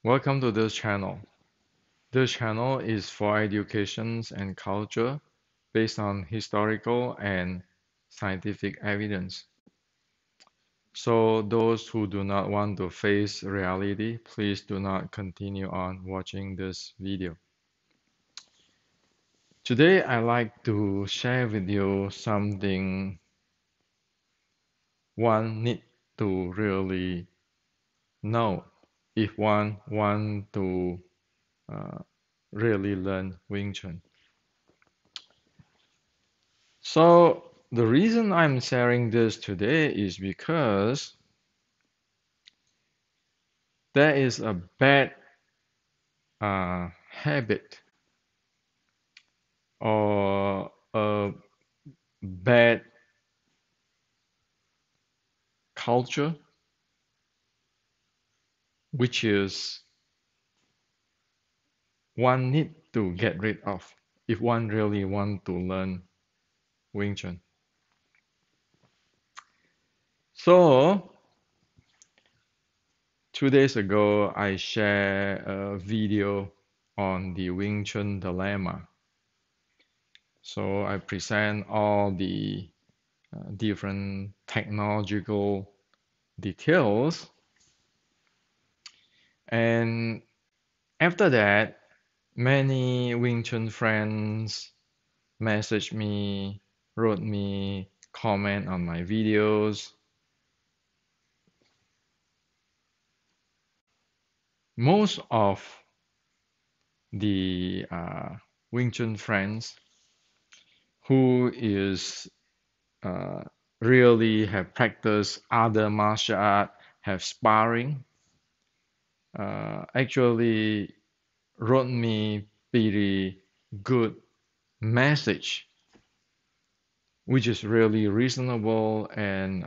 Welcome to this channel. This channel is for education and culture based on historical and scientific evidence. So those who do not want to face reality, please do not continue on watching this video. Today I like to share with you something one need to really know if one want to uh, really learn Wing Chun. So the reason I'm sharing this today is because there is a bad habit or a bad culture which is one need to get rid of if one really want to learn Wing Chun. So 2 days ago I shared a video on the Wing Chun dilemma. So I present all the different technological details. And after that, many Wing Chun friends messaged me, wrote me, comment on my videos. Most of the Wing Chun friends who is uh, really have practiced other martial art, have sparring, actually wrote me pretty good message, which is really reasonable and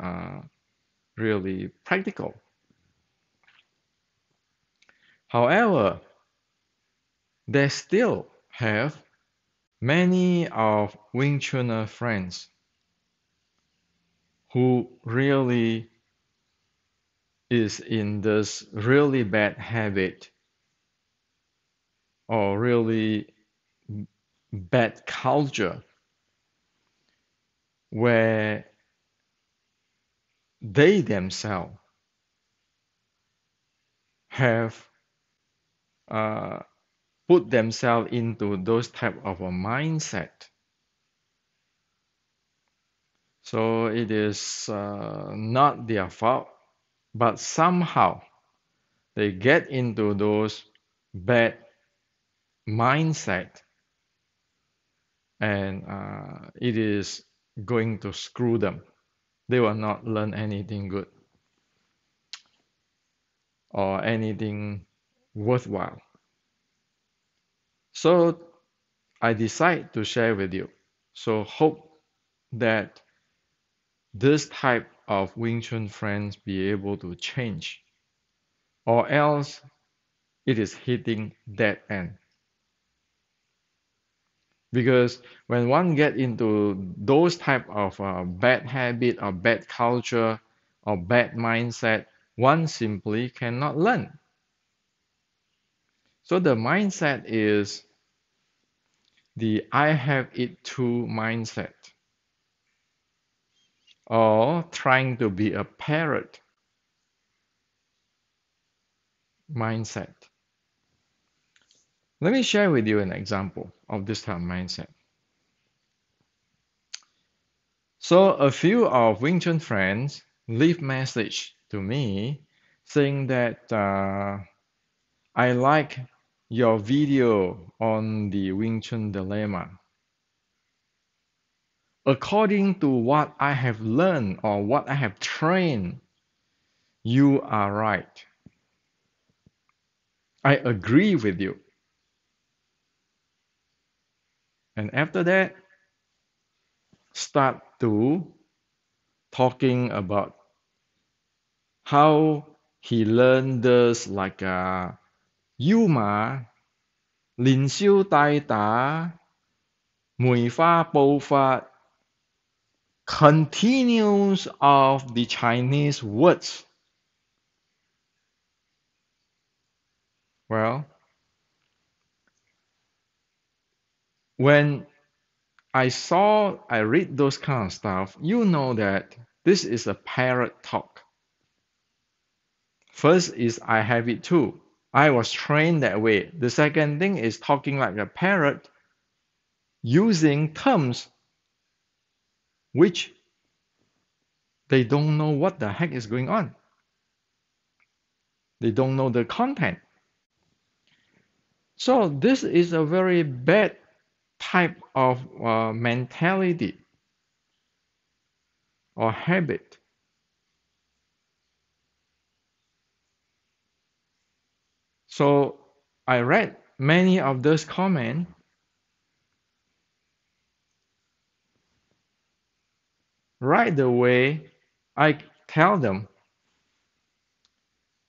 really practical. However, they still have many of Wing Chunner friends who really is in this really bad habit or really bad culture where they themselves have uh, put themselves into those type of a mindset. So it is not their fault, but somehow they get into those bad mindset, and it is going to screw them. They will not learn anything good or anything worthwhile. So I decide to share with you. So hope that this type of Wing Chun friends be able to change, or else it is hitting dead end. Because when one get into those type of bad habit or bad culture or bad mindset, one simply cannot learn. So the mindset is the I have it too mindset, or trying to be a parrot mindset. Let me share with you an example of this type of mindset. So a few of Wing Chun friends leave message to me saying that I like your video on the Wing Chun dilemma. According to what I have learned or what I have trained, you are right. I agree with you. And after that, start to talking about how he learned this like Yuma, Lin Xiu Tai Da, Mui Fa Bo Fa, continues of the Chinese words. Well, when I read those kind of stuff, you know that this is a parrot talk. First is I have it too. I was trained that way. The second thing is talking like a parrot using terms which they don't know what the heck is going on. They don't know the content. So this is a very bad type of mentality or habit. So I read many of those comments. Right away, I tell them,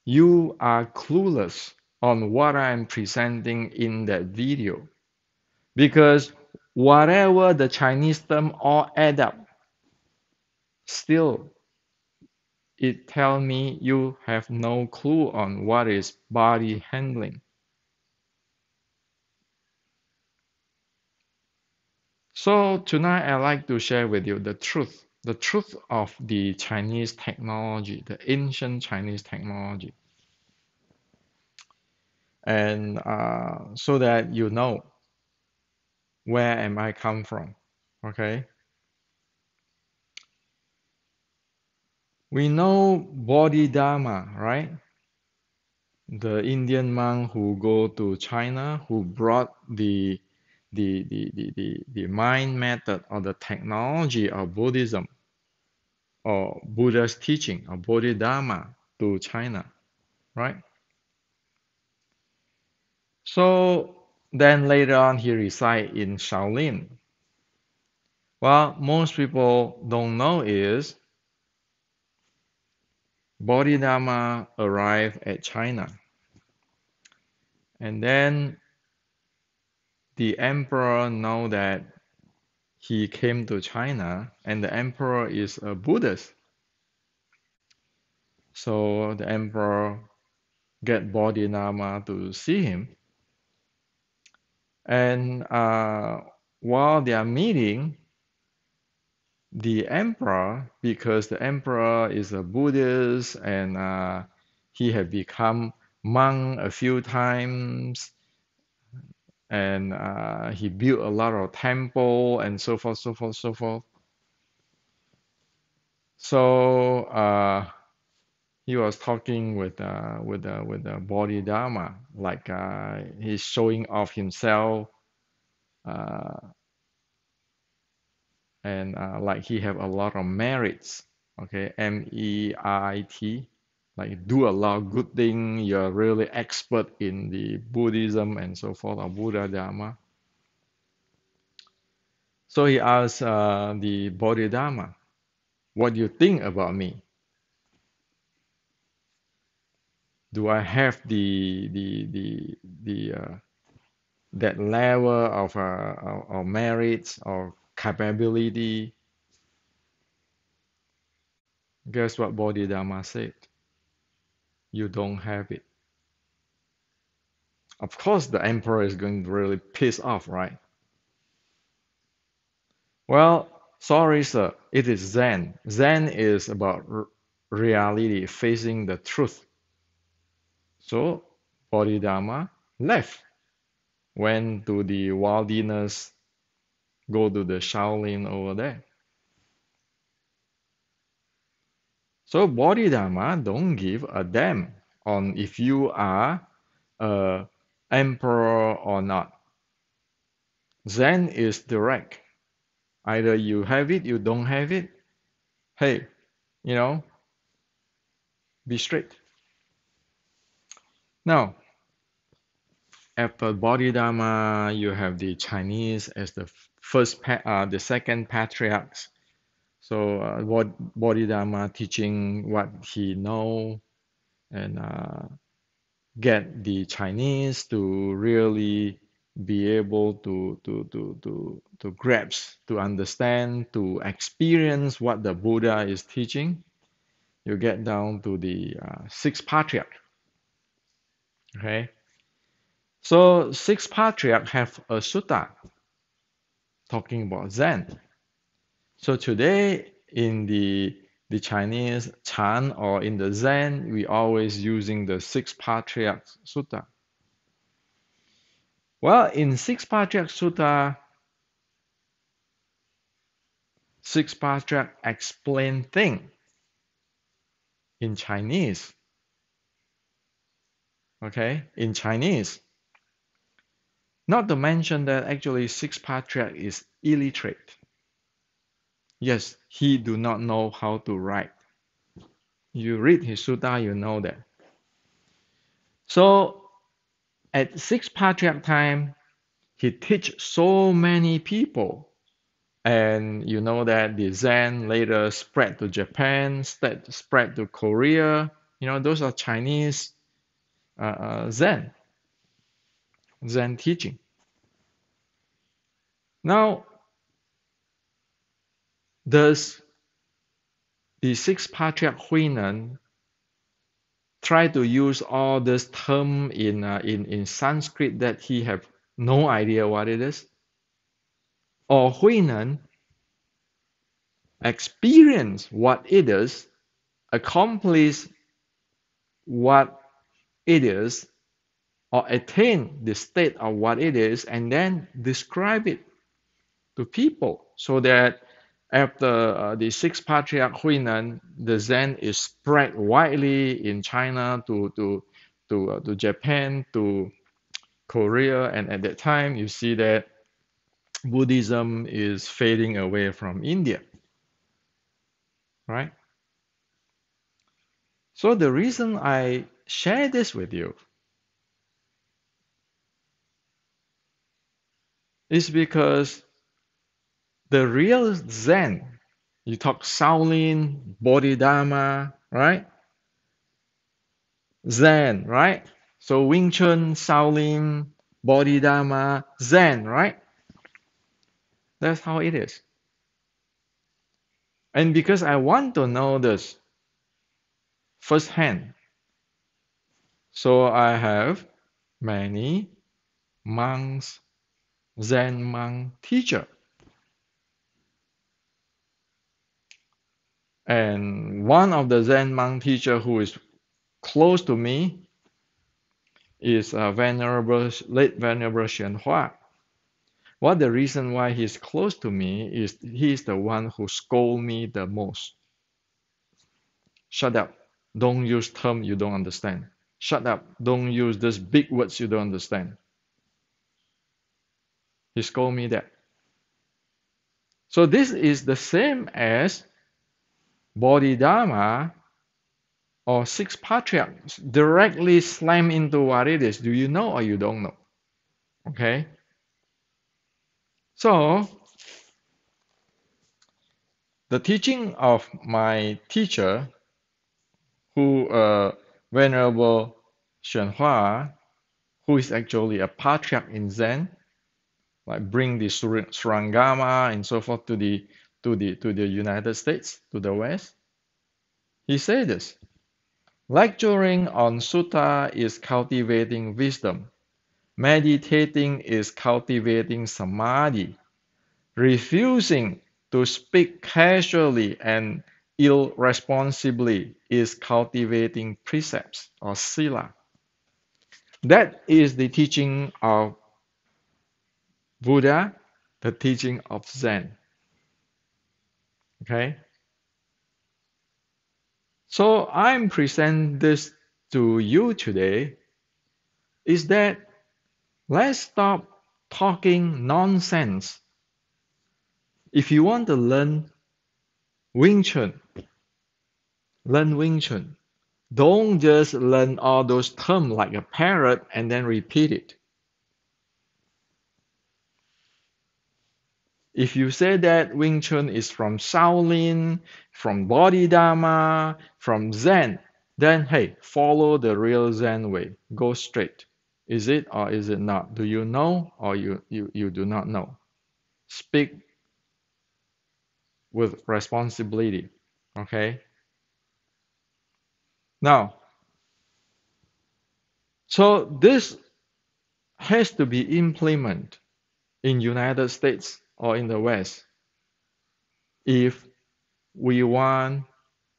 you are clueless on what I'm presenting in that video. Because whatever the Chinese term all add up, still it tell me you have no clue on what is body handling. So tonight I like to share with you the truth of the Chinese technology, the ancient Chinese technology, and so that you know where am I come from. Okay, we know Bodhidharma, right? The Indian monk who go to China, who brought the mind method or the technology of Buddhism or Buddha's teaching or Bodhidharma to China, right? So then later on he reside in Shaolin. Well, most people don't know is Bodhidharma arrived at China, and then the emperor know that he came to China, and the emperor is a Buddhist. So the emperor get Bodhidharma to see him, and while they are meeting, the emperor, because the emperor is a Buddhist and he had become monk a few times, and he built a lot of temple and so forth, so forth, so forth. So he was talking with the Bodhidharma, like he's showing off himself, uh, and like he have a lot of merits. Okay, MERIT, like do a lot of good thing. You're really expert in the Buddhism and so forth, or Buddha Dharma. So he asked the Bodhidharma, "What do you think about me? Do I have the that level of merits or capability?" Guess what Bodhidharma said? You don't have it. Of course, the emperor is going to really piss off, right? Well, sorry, sir. It is Zen. Zen is about reality, facing the truth. So, Bodhidharma left, went to the wilderness, go to the Shaolin over there. So, Bodhidharma don't give a damn on if you are a emperor or not. Zen is direct. Either you have it, you don't have it. Hey, you know, be straight. Now, after Bodhidharma, you have the Chinese as the the second patriarchs. So, what Bodhidharma teaching what he know, and get the Chinese to really be able to grasp, to understand, to experience what the Buddha is teaching. You get down to the sixth patriarch. Okay, So six patriarchs have a sutta talking about Zen. So today in the Chinese Chan or in the Zen, we always using the six patriarchs sutta. Well, in six patriarch sutta, six patriarch explain thing in Chinese. Okay, in Chinese. Not to mention that actually six patriarch is illiterate. Yes, he do not know how to write. You read his sutta, you know that. So at six patriarch time, he teach so many people. And you know that the Zen later spread to Japan, spread to Korea. You know, those are Chinese Zen teaching. Now, does the six patriarch Huinan try to use all this term in Sanskrit that he have no idea what it is? Or Huinan experience what it is, accomplish what it is, or attain the state of what it is, and then describe it to people so that after the six patriarch Huinan, the Zen is spread widely in China to Japan, to Korea, and at that time you see that Buddhism is fading away from India, right? So the reason I share this with you is because the real Zen, you talk Shaolin, Bodhidharma, right? Zen, right? So Wing Chun, Shaolin, Bodhidharma, Zen, right? That's how it is. And because I want to know this firsthand, so I have many monks, Zen monk teacher. And one of the Zen monk teacher who is close to me is late Venerable Xianhua. What the reason why he's close to me is he's the one who scold me the most. Shut up. Don't use term you don't understand. Shut up. Don't use these big words you don't understand. He scold me that. So this is the same as Bodhidharma or six patriarchs directly slam into what it is. Do you know or you don't know? Okay. So the teaching of my teacher, who Venerable Shenhua, who is actually a patriarch in Zen, like bring the Surangama and so forth to the United States, to the West. He said this: lecturing on sutta is cultivating wisdom. Meditating is cultivating samadhi. Refusing to speak casually and irresponsibly is cultivating precepts or sila. That is the teaching of Buddha, the teaching of Zen. Okay? So I'm present this to you today is that let's stop talking nonsense. If you want to Wing Chun, learn Wing Chun. Don't just learn all those terms like a parrot and then repeat it. If you say that Wing Chun is from Shaolin, from Bodhidharma, from Zen, then hey, follow the real Zen way. Go straight. Is it or is it not? Do you know or you do not know? Speak with responsibility. Okay? Now, so this has to be implemented in United States or in the West if we want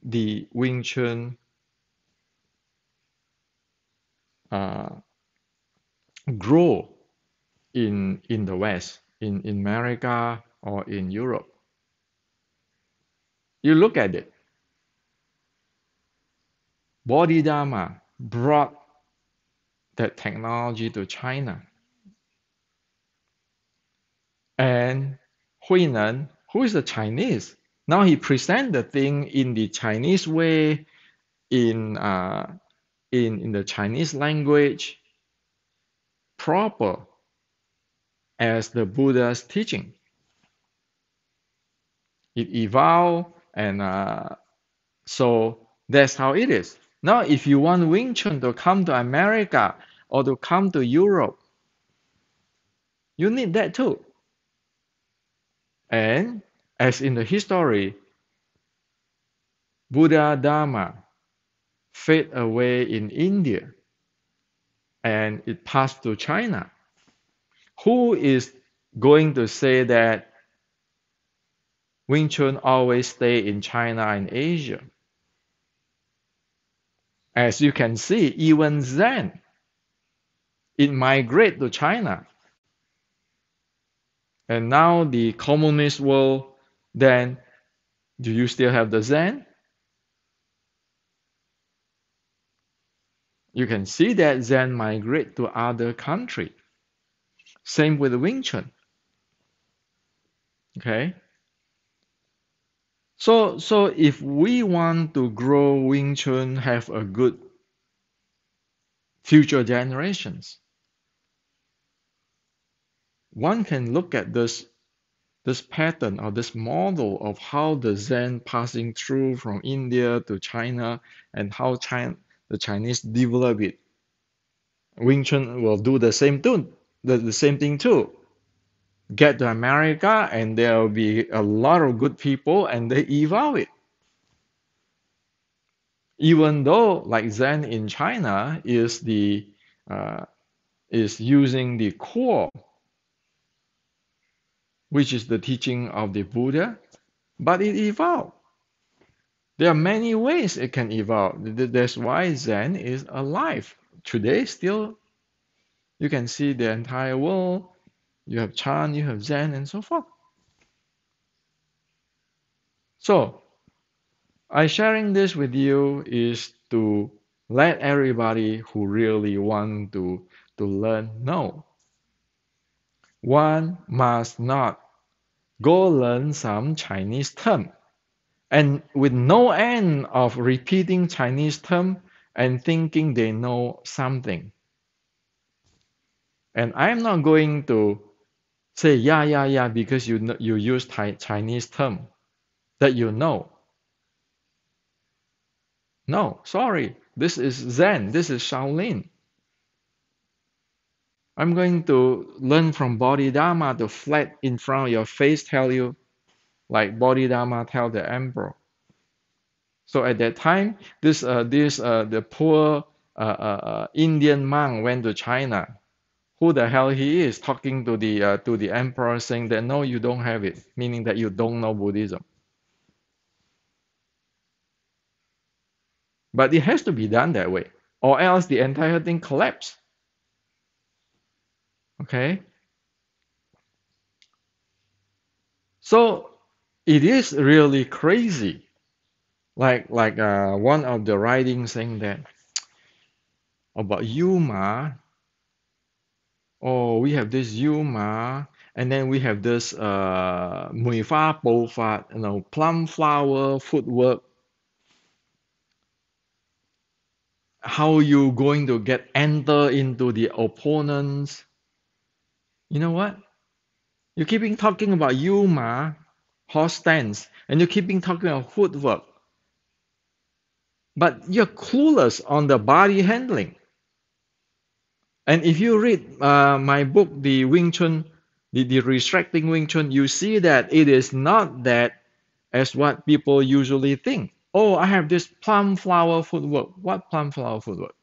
the Wing Chun uh, grow in the West, in America or in Europe. You look at it. Bodhidharma brought that technology to China. And Huinan, who is a Chinese, now he present the thing in the Chinese way, in in the Chinese language, proper as the Buddha's teaching. It evolved, and so that's how it is. Now, if you want Wing Chun to come to America or to come to Europe, you need that too. And as in the history, Buddha Dharma fade away in India and it passed to China. Who is going to say that Wing Chun always stay in China and Asia? As you can see, even Zen, it migrate to China. And now the communist world, then do you still have the Zen? You can see that Zen migrate to other country. Same with Wing Chun. Okay? So if we want to grow Wing Chun, have a good future generations, one can look at this pattern or this model of how the Zen passing through from India to China and how the Chinese develop it. Wing Chun will do the same thing, the same thing too. Get to America and there will be a lot of good people and they evolve it. Even though like Zen in China uh, is using the core, which is the teaching of the Buddha, but it evolved. There are many ways it can evolve. That's why Zen is alive. Today, still, you can see the entire world. You have Chan, you have Zen, and so forth. So, I sharing this with you is to let everybody who really want to learn know. One must not go learn some Chinese term and with no end of repeating Chinese term and thinking they know something. And I'm not going to say yeah because you use Chinese term that you know. No, sorry. This is Zen. This is Shaolin. I'm going to learn from Bodhidharma to flat in front of your face tell you like Bodhidharma tell the emperor. So at that time, the poor Indian monk went to China. Who the hell he is talking to the emperor saying that no, you don't have it, meaning that you don't know Buddhism. But it has to be done that way, or else the entire thing collapses. Okay? So it is really crazy. Like one of the writings saying that about Yuma. Oh, we have this Yuma, and then we have this Mui Fa Bo Fa, plum flower footwork. How you going to enter into the opponents? You know what? You're keeping talking about Yuma, horse stance, and you're keeping talking about footwork. But you're clueless on the body handling. And if you read my book, the Wing Chun, the Restricting Wing Chun, you see that it is not that as what people usually think. Oh, I have this plum flower footwork. What plum flower footwork?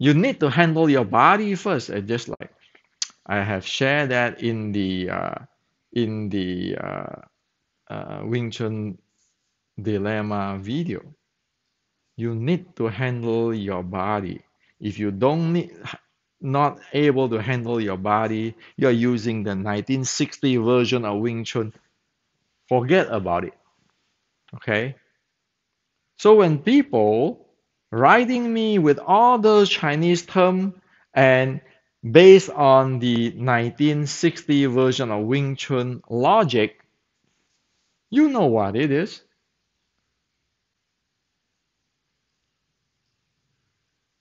You need to handle your body first. Just like I have shared that in the Wing Chun dilemma video. You need to handle your body. If you don't need, not able to handle your body, you're using the 1960 version of Wing Chun. Forget about it. Okay? So when people writing me with all those Chinese terms and based on the 1960 version of Wing Chun logic, you know what it is.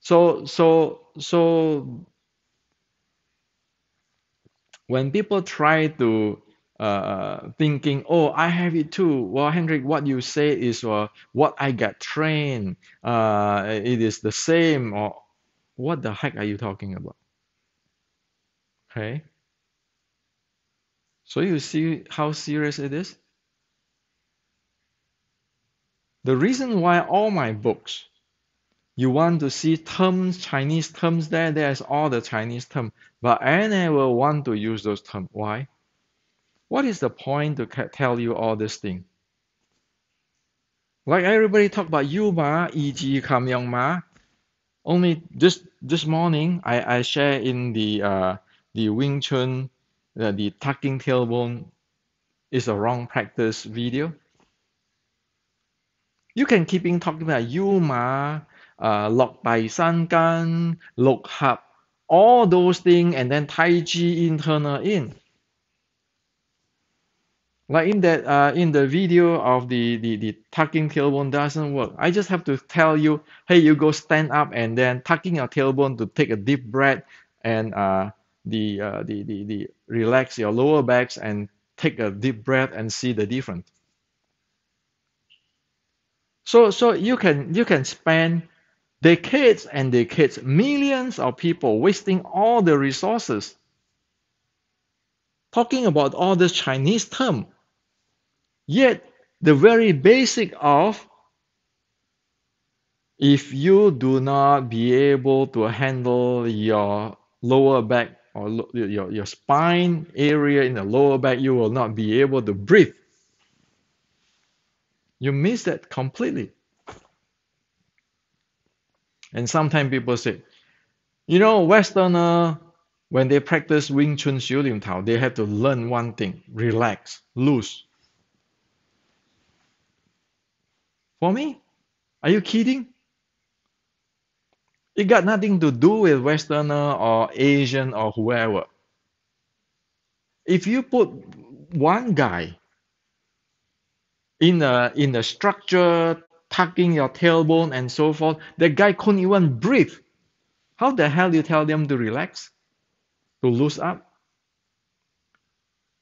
So when people try to thinking, oh, I have it too. Well, Henrik, what you say is what I got trained. It is the same. Or what the heck are you talking about? Okay. So you see how serious it is? The reason why all my books, you want to see terms, Chinese terms there, there's all the Chinese terms, but I never want to use those terms. Why? What is the point to tell you all this thing? Like everybody talk about Yu Ma, e.g. Kam Yong Ma. Only this morning, I share in the Wing Chun, the tucking tailbone is a wrong practice video. You can keep in talking about 腰馬, lok bai san gan, lok hap, all those things, and then Tai Chi internal in. Like in the video of the tucking tailbone doesn't work. I just have to tell you, hey, you go stand up and then tucking your tailbone to take a deep breath and the relax your lower backs and take a deep breath and see the difference. So you can spend decades and decades, millions of people wasting all the resources talking about all this Chinese term. Yet the very basic of if you do not be able to handle your lower back or your spine area in the lower back, you will not be able to breathe. You miss that completely. And sometimes people say, Westerner, when they practice Wing Chun Xiu Lim Tao, they have to learn one thing: relax, loose. For me, are you kidding? It got nothing to do with Westerner or Asian or whoever. If you put one guy in a structure, tucking your tailbone and so forth, the guy couldn't even breathe. How the hell you tell them to relax, to loosen up?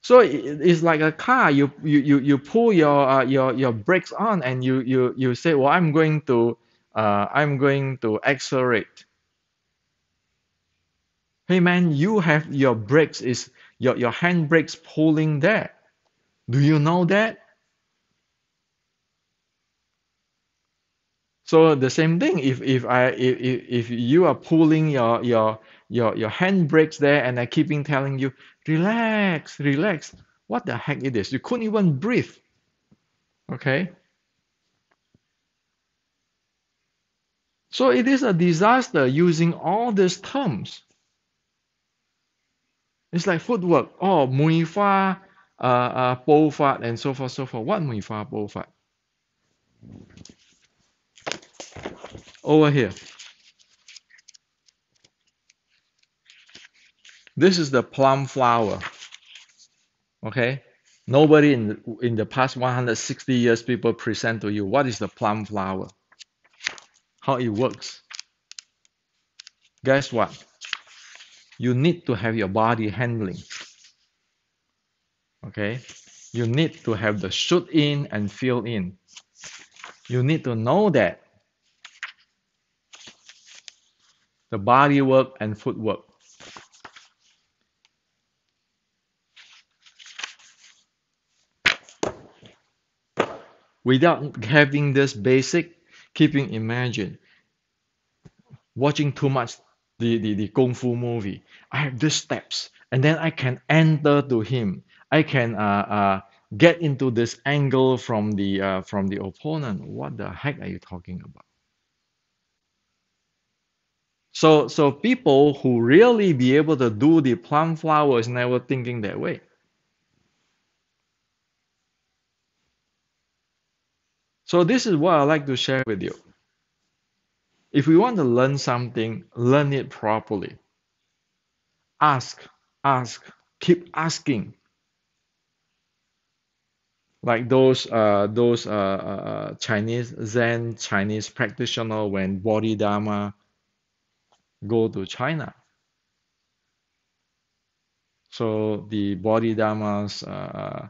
So it's like a car. You pull your brakes on and you say, well, I'm going to accelerate. Hey man, you have your brakes is your hand brakes pulling there. Do you know that? So the same thing. If you are pulling your hand brakes there and I keeping telling you relax, relax, what the heck it is? You couldn't even breathe. Okay. So it is a disaster using all these terms. It's like footwork. Oh, mui fa, bo fa, and so forth, so forth. What mui fa, bo fa? Over here. This is the plum flower. Okay. Nobody in the past 160 years people present to you what is the plum flower, how it works. Guess what? You need to have your body handling. Okay. You need to have the shoot in and feel in. You need to know that the body work and footwork. Without having this basic, keeping imagine watching too much the kung fu movie. I have these steps, and then I can enter to him. I can get into this angle from the opponent. What the heck are you talking about? So people who really be able to do the plum flower is never thinking that way. So this is what I like to share with you. If we want to learn something, learn it properly. Ask, ask, keep asking. Like those Chinese Zen Chinese practitioner when Bodhidharma go to China. So the Bodhidharma's uh,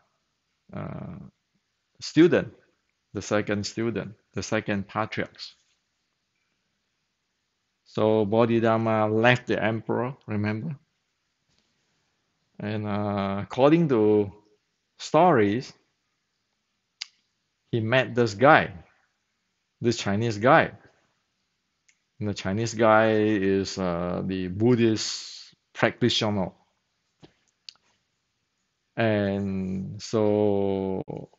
student, the second patriarch. So Bodhidharma left the emperor, remember? And according to stories, he met this guy, this Chinese guy. And the Chinese guy is the Buddhist practitioner. And so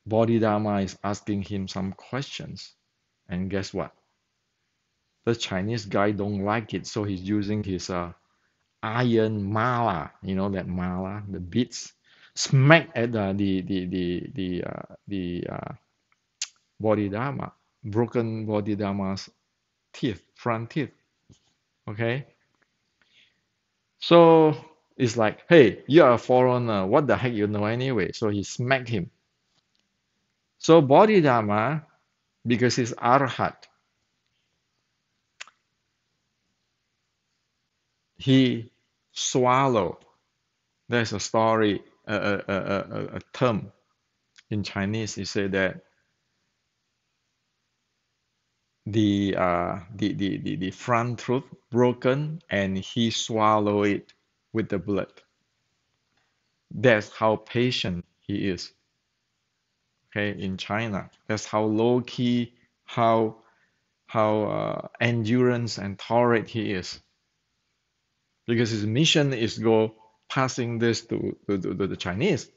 Bodhidharma is asking him some questions. And guess what? The Chinese guy don't like it, so he's using his iron mala, you know that mala, the beads, smack at the Bodhidharma, broken Bodhidharma's teeth, front teeth. Okay, so it's like, hey, you're a foreigner. What the heck you know anyway? So he smacked him. So Bodhidharma, because he's arhat, he swallowed. There's a story, a term in Chinese. He said that the front tooth broken and he swallowed it with the blood. That's how patient he is. Okay, in China, that's how low key, how endurance and tolerant he is. Because his mission is go passing this to the Chinese.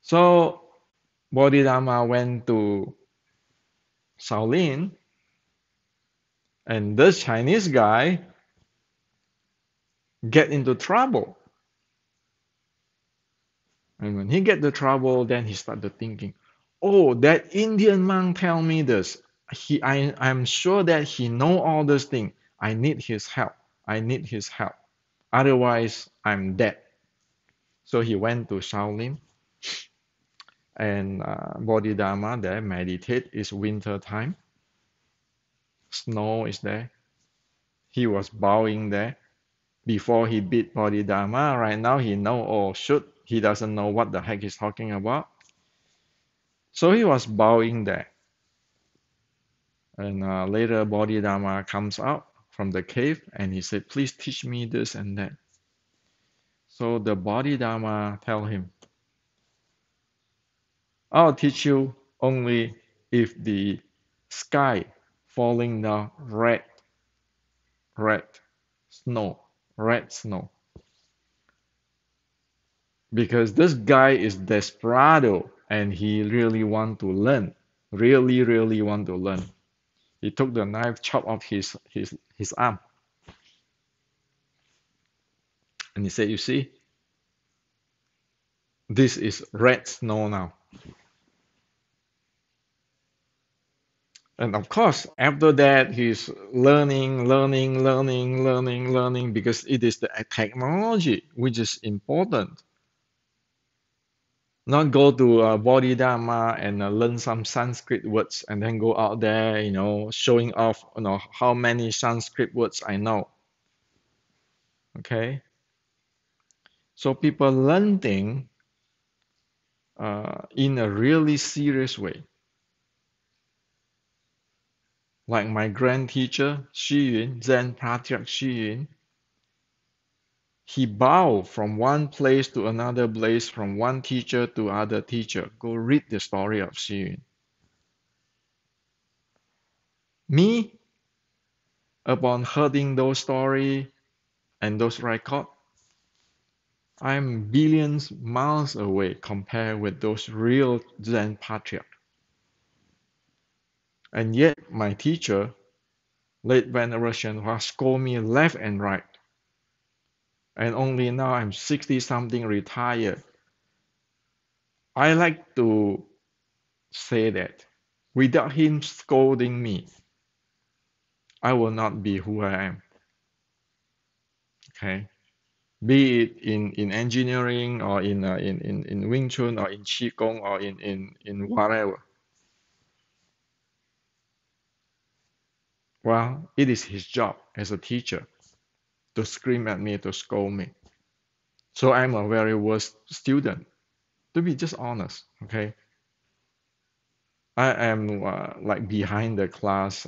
So Bodhidharma went to Shaolin, and this Chinese guy get into trouble. And when he get the trouble, then he started thinking, oh, that Indian monk tell me this. I'm sure that he know all this thing. I need his help. I need his help. Otherwise, I'm dead. So he went to Shaolin, and Bodhidharma there meditate. It's winter time. Snow is there. He was bowing there. Before he beat Bodhidharma, right now he know, oh shoot, he doesn't know what the heck he's talking about. So he was bowing there. And later Bodhidharma comes out from the cave and he said, please teach me this and that. So the Bodhidharma tell him, I'll teach you only if the sky falling down red snow, red snow. Because this guy is desperado and he really want to learn, really want to learn. He took the knife, chopped off his arm, and he said, you see, this is red snow now. And of course, after that, he's learning, because it is the technology which is important. Not go to Bodhidharma and learn some Sanskrit words and then go out there, showing off, how many Sanskrit words I know. Okay, so people learn things in a really serious way. Like my grand teacher, Xu Yun, Zen Pratyek Xu Yun, he bowed from one place to another place, from one teacher to other teacher. Go read the story of Xu Yun. Me, Upon hearing those stories and those records, I'm billions miles away compared with those real Zen patriarchs. And yet my teacher, late veneration, has scolded me left and right. And only now I'm 60 something retired. I like to say that without him scolding me, I will not be who I am. Okay. Be it in engineering or in Wing Chun or in Qigong or in whatever. Well, it is his job as a teacher to scream at me, to scold me. So I'm a very worst student, to be just honest. Okay. I am like behind the class,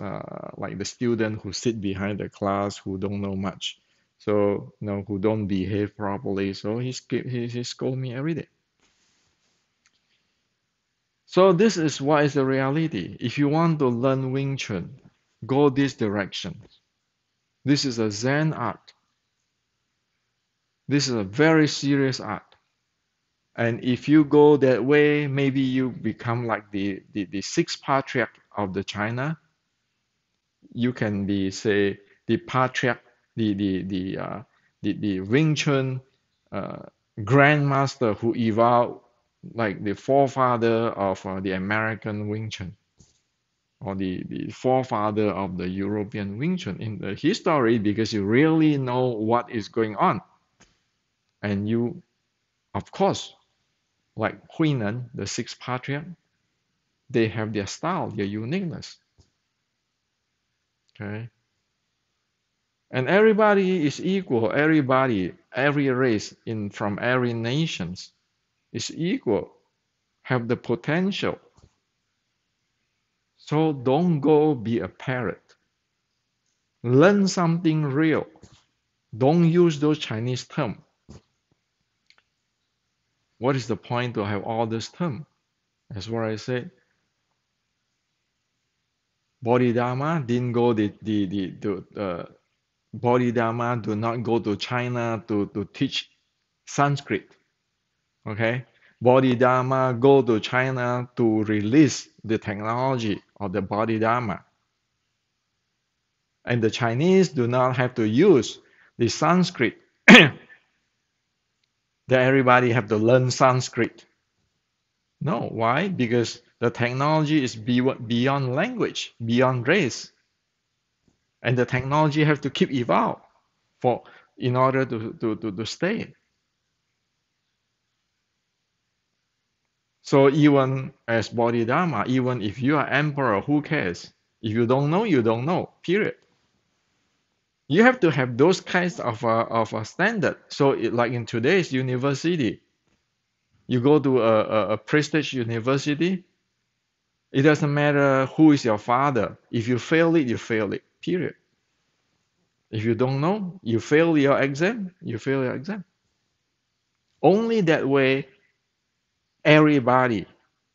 like the student who sit behind the class who don't know much. So, who don't behave properly. So he scold me every day. So this is what is the reality. If you want to learn Wing Chun, go this direction. This is a Zen art. This is a very serious art. And if you go that way, maybe you become like the sixth patriarch of the China. You can be, say, the patriarch, the Wing Chun uh, grandmaster who evolved like the forefather of the American Wing Chun, or the forefather of the European Wing Chun in the history, because you really know what is going on. And you, of course, like Huinan, the sixth patriarch, they have their style, their uniqueness. Okay. And everybody is equal. Everybody, every race in from every nations is equal, have the potential. So don't go be a parrot. Learn something real. Don't use those Chinese terms. What is the point to have all this term? That's what I said. Bodhidharma didn't go Bodhidharma do not go to China to teach Sanskrit. Okay? Bodhidharma go to China to release the technology of the Bodhidharma. And the Chinese do not have to use the Sanskrit. That everybody have to learn Sanskrit. No, why? Because the technology is beyond language, beyond race. And the technology have to keep evolve for in order to stay. So even as Bodhidharma, even if you are emperor, who cares? If you don't know, you don't know. Period. You have to have those kinds of a standard. So like in today's university, you go to a prestige university, it doesn't matter who is your father. If you fail it, you fail it. Period. If you don't know, you fail your exam, you fail your exam. Only that way everybody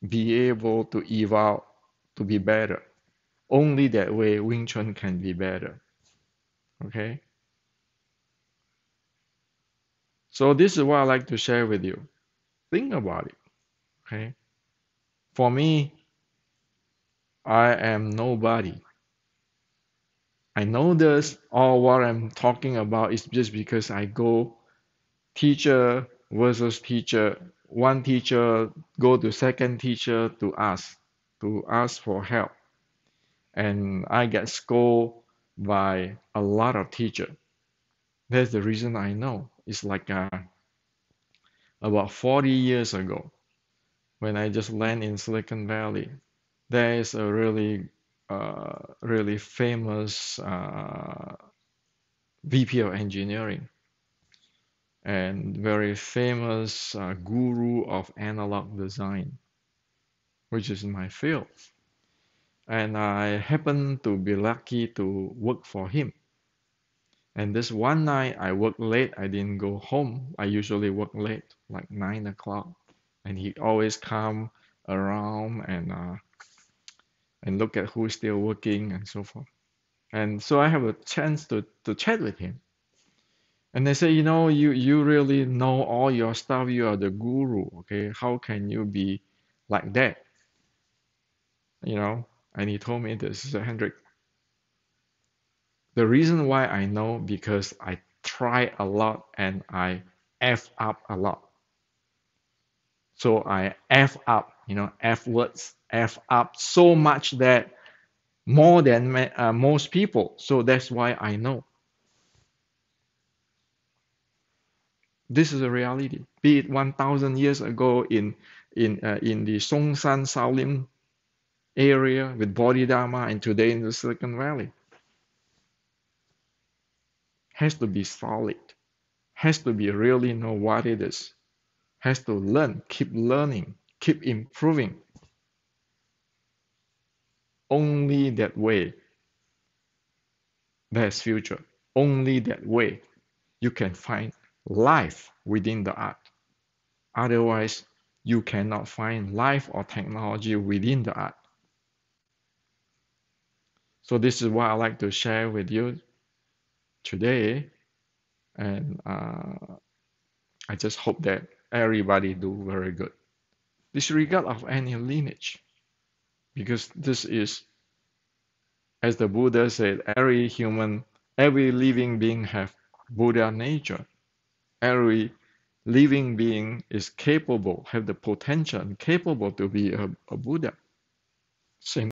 be able to evolve to be better. Only that way Wing Chun can be better. Okay? So this is what I like to share with you. Think about it. Okay? For me, I am nobody. I know this, all what I'm talking about is just because I go teacher versus teacher. One teacher go to second teacher to ask for help. And I get scolded by a lot of teachers. That's the reason I know. It's like about 40 years ago when I just land in Silicon Valley. There is a really famous VP of engineering and very famous guru of analog design, which is my field. And I happened to be lucky to work for him. And this one night I worked late. I didn't go home. I usually work late, like 9 o'clock. And he always come around and look at who's still working and so forth. And so I have a chance to chat with him. And they say, you really know all your stuff. You are the guru. Okay. How can you be like that? You know? And he told me this, he said, Hendrik, the reason why I know because I try a lot and I F up a lot. So I F up, F words, F up so much that more than most people. So that's why I know. This is a reality. Be it 1,000 years ago in the Songshan Shaolin area with Bodhidharma and today in the Silicon Valley. Has to be solid. Has to be really know what it is. Has to learning, keep improving. Only that way there's future. Only that way you can find life within the art. Otherwise, you cannot find life or technology within the art. So this is what I like to share with you today, and I just hope that everybody do very good, disregard of any lineage, because this is, as the Buddha said, every living being have Buddha nature. Every living being is capable, have the potential and capable to be a Buddha. Same